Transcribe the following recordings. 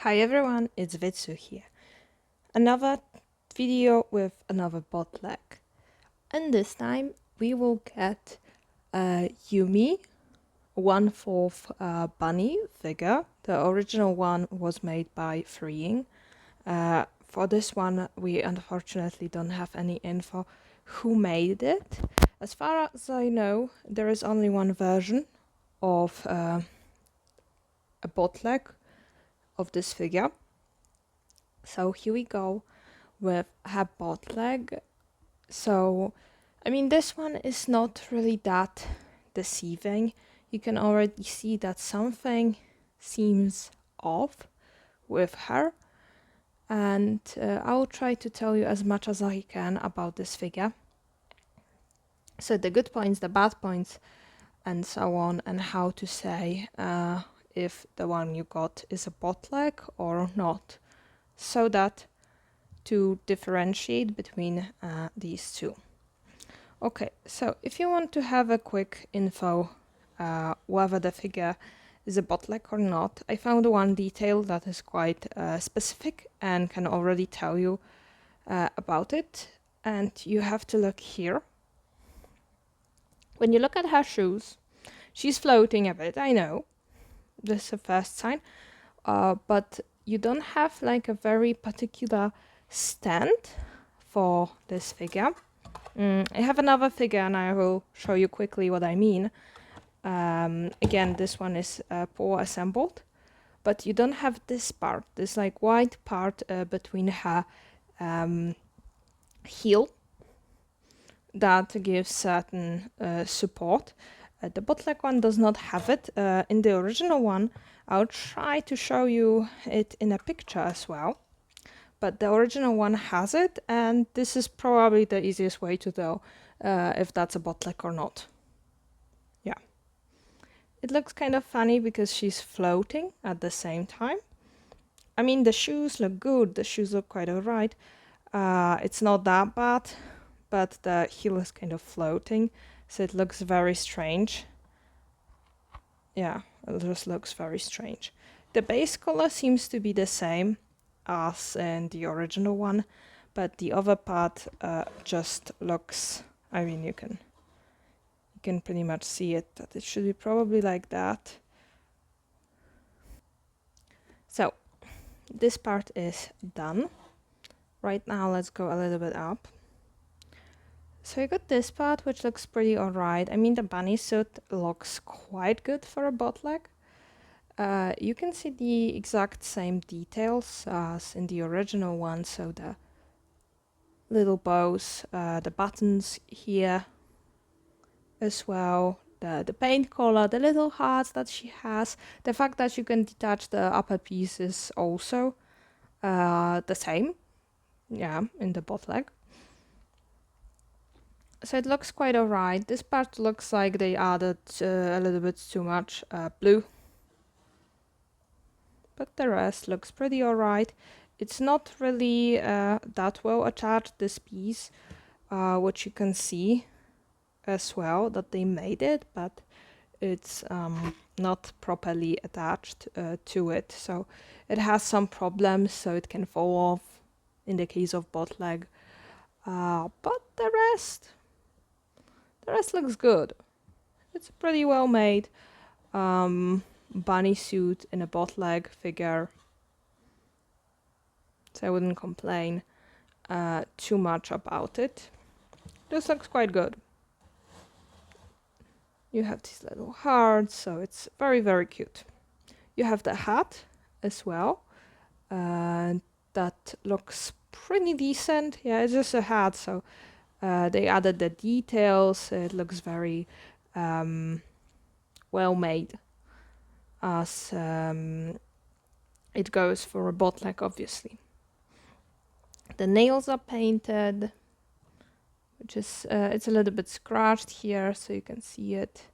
Hi everyone, it's Vitsu here. Another video with another bootleg. And this time we will get Yumi 1/4 bunny figure. The original one was made by Freeing. For this one we unfortunately don't have any info who made it. As far as I know, there is only one version of a bootleg of this figure. So here we go with her bootleg. So, I mean, this one is not really that deceiving. You can already see that something seems off with her. And I'll try to tell you as much as I can about this figure. So the good points, the bad points, and so on, and how to say if the one you got is a bootleg or not. So that to differentiate between these two. Okay, so if you want to have a quick info whether the figure is a bootleg or not, I found one detail that is quite specific and can already tell you about it. And you have to look here. When you look at her shoes, she's floating a bit, I know. This is the first sign. But you don't have like a very particular stand for this figure. I have another figure and I will show you quickly what I mean. Again, this one is poor assembled, but you don't have this part, this like white part between her heel that gives certain support. The bootleg one does not have it. In the original one, I'll try to show you it in a picture as well. But the original one has it, and this is probably the easiest way to tell if that's a bootleg or not. Yeah. It looks kind of funny because she's floating at the same time. I mean, the shoes look good. The shoes look quite alright. It's not that bad, but the heel is kind of floating, so it looks very strange. Yeah, it just looks very strange. The base color seems to be the same as in the original one, but the other part just looks, I mean, you can pretty much see it, that it should be probably like that. So this part is done. Right now let's go a little bit up. So you got this part, which looks pretty alright. I mean, the bunny suit looks quite good for a bootleg. You can see the exact same details as in the original one, so the little bows, the buttons here as well, the paint color, the little hearts that she has, the fact that you can detach the upper piece is also the same, yeah, in the bootleg. So it looks quite alright. This part looks like they added a little bit too much blue, but the rest looks pretty alright. It's not really that well attached, this piece, which you can see as well that they made it, but it's not properly attached to it, so it has some problems, so it can fall off in the case of bootleg, but the rest looks good. It's a pretty well made bunny suit in a bootleg figure, so I wouldn't complain too much about it. This looks quite good. You have these little hearts, so it's very, very cute. You have the hat as well. That looks pretty decent. Yeah, it's just a hat, so they added the details. It looks very well made, as it goes for a bootleg, obviously. The nails are painted, which is it's a little bit scratched here, so you can see it.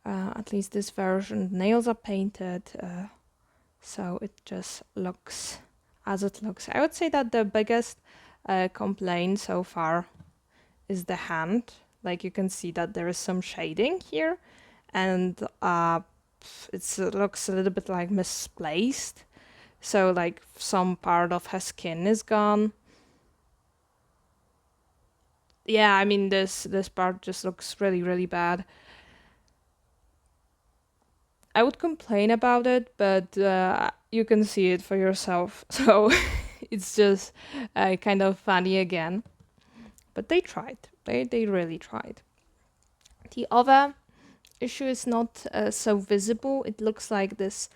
At least this version, nails are painted, so it just looks as it looks. I would say that the biggest complaint so far is the hand. Like, you can see that there is some shading here, and it looks a little bit like misplaced. So like some part of her skin is gone. Yeah, I mean this part just looks really, really bad. I would complain about it, but you can see it for yourself. So it's just kind of funny again. But they tried. They really tried. The other issue is not so visible. It looks like this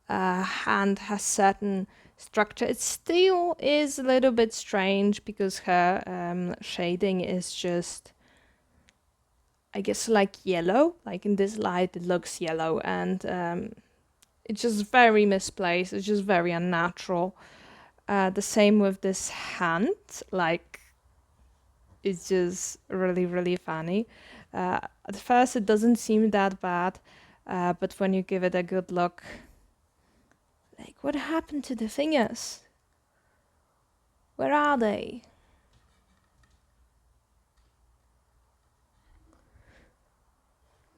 hand has certain structure. It still is a little bit strange because her shading is just, I guess, like yellow. Like in this light, it looks yellow, and it's just very misplaced. It's just very unnatural. The same with this hand. Like, it's just really, really funny. At first, it doesn't seem that bad, but when you give it a good look, like, what happened to the fingers? Where are they?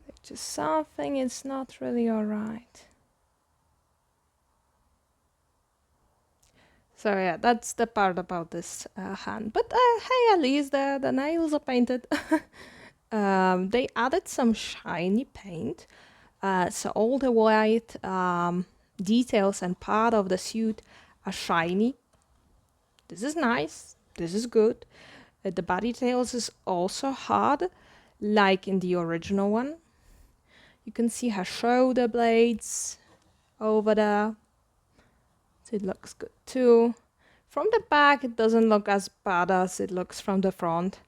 Like, just something is not really alright. So yeah, that's the part about this hand. But hey, at least the nails are painted. They added some shiny paint. So all the white details and part of the suit are shiny. This is nice. This is good. The body details is also hard, like in the original one. You can see her shoulder blades over there. So it looks good too. From the back, it doesn't look as bad as it looks from the front.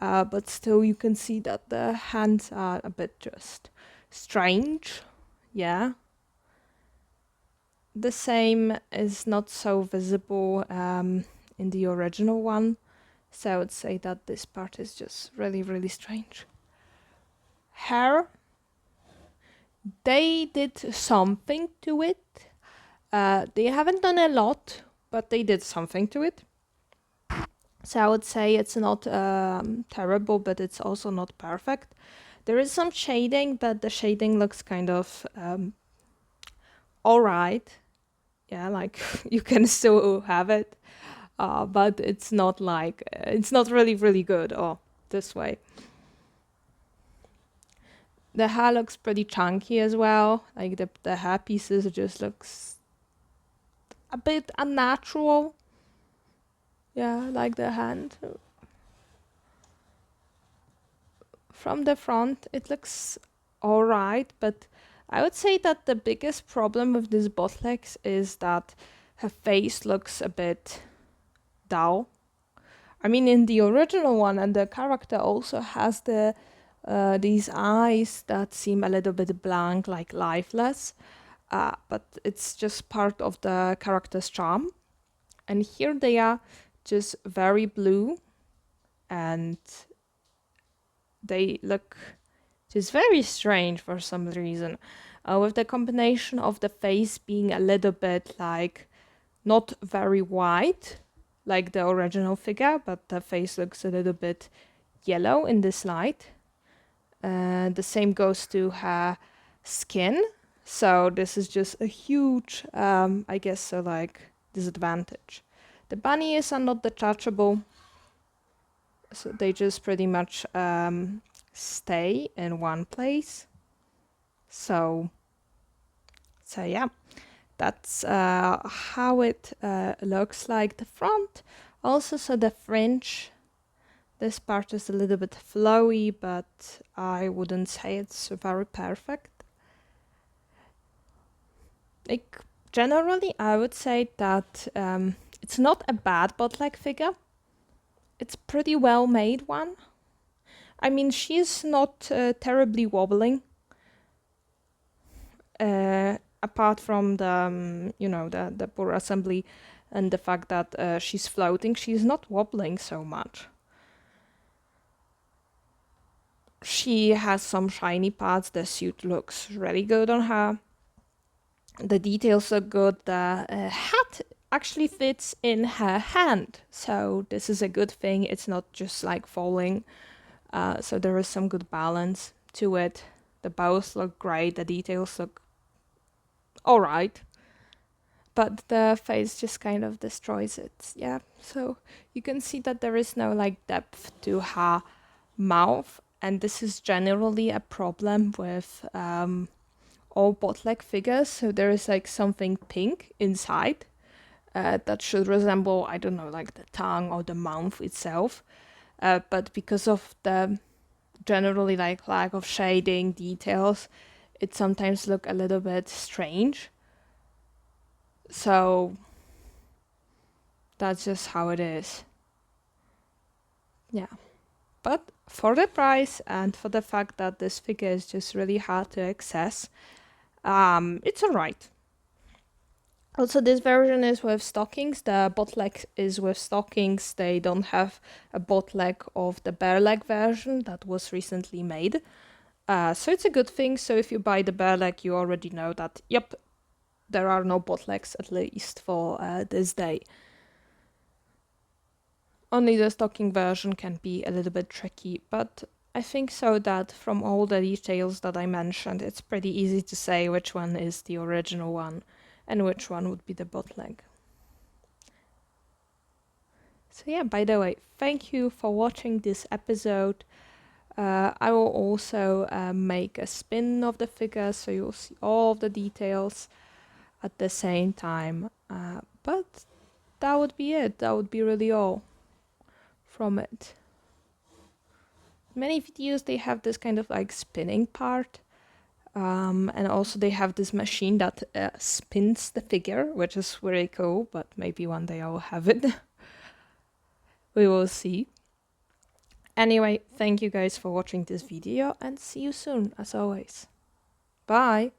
But still, you can see that the hands are a bit just strange. Yeah. The same is not so visible in the original one. So I would say that this part is just really, really strange. Hair. They did something to it. They haven't done a lot, but they did something to it. So I would say it's not terrible, but it's also not perfect. There is some shading, but the shading looks kind of all right. Yeah, like you can still have it, but it's not like it's not really, really good. Or this way. The hair looks pretty chunky as well. Like the hair pieces just looks a bit unnatural. Yeah, like the hand. From the front, it looks alright, but I would say that the biggest problem with this bootlegs is that her face looks a bit dull. I mean, in the original one, and the character also has these eyes that seem a little bit blank, like lifeless. But it's just part of the character's charm. And here they are just very blue, and they look just very strange for some reason. With the combination of the face being a little bit like not very white, like the original figure, but the face looks a little bit yellow in this light. The same goes to her skin. So this is just a huge, I guess, so like disadvantage. The bunnies are not detachable, so they just pretty much stay in one place. So yeah, that's how it looks like the front. Also, so the fringe, this part is a little bit flowy, but I wouldn't say it's very perfect. Like, generally, I would say that it's not a bad bootleg figure. It's pretty well made one. I mean, she's not terribly wobbling. Apart from the, the poor assembly and the fact that she's floating, she's not wobbling so much. She has some shiny parts. The suit looks really good on her. The details look good. The hat actually fits in her hand, so this is a good thing. It's not just like falling. So there is some good balance to it. The bows look great. The details look all right. but the face just kind of destroys it. Yeah, so you can see that there is no like depth to her mouth, and this is generally a problem with all bootleg figures. So there is like something pink inside that should resemble, I don't know, like the tongue or the mouth itself, but because of the generally like lack of shading details, it sometimes look a little bit strange. So that's just how it is. Yeah. But for the price and for the fact that this figure is just really hard to access, it's alright. Also, this version is with stockings. The bootleg is with stockings. They don't have a bootleg of the bare leg version that was recently made. So it's a good thing. So if you buy the bare leg, you already know that, yep, there are no bootlegs, at least for this day. Only the stocking version can be a little bit tricky, but I think so that from all the details that I mentioned, it's pretty easy to say which one is the original one and which one would be the bootleg. So yeah, by the way, thank you for watching this episode. I will also make a spin of the figure, so you'll see all of the details at the same time. But that would be it. That would be really all from it. Many videos, they have this kind of like spinning part. And also they have this machine that spins the figure, which is really cool, but maybe one day I will have it. We will see. Anyway, thank you guys for watching this video and see you soon, as always. Bye!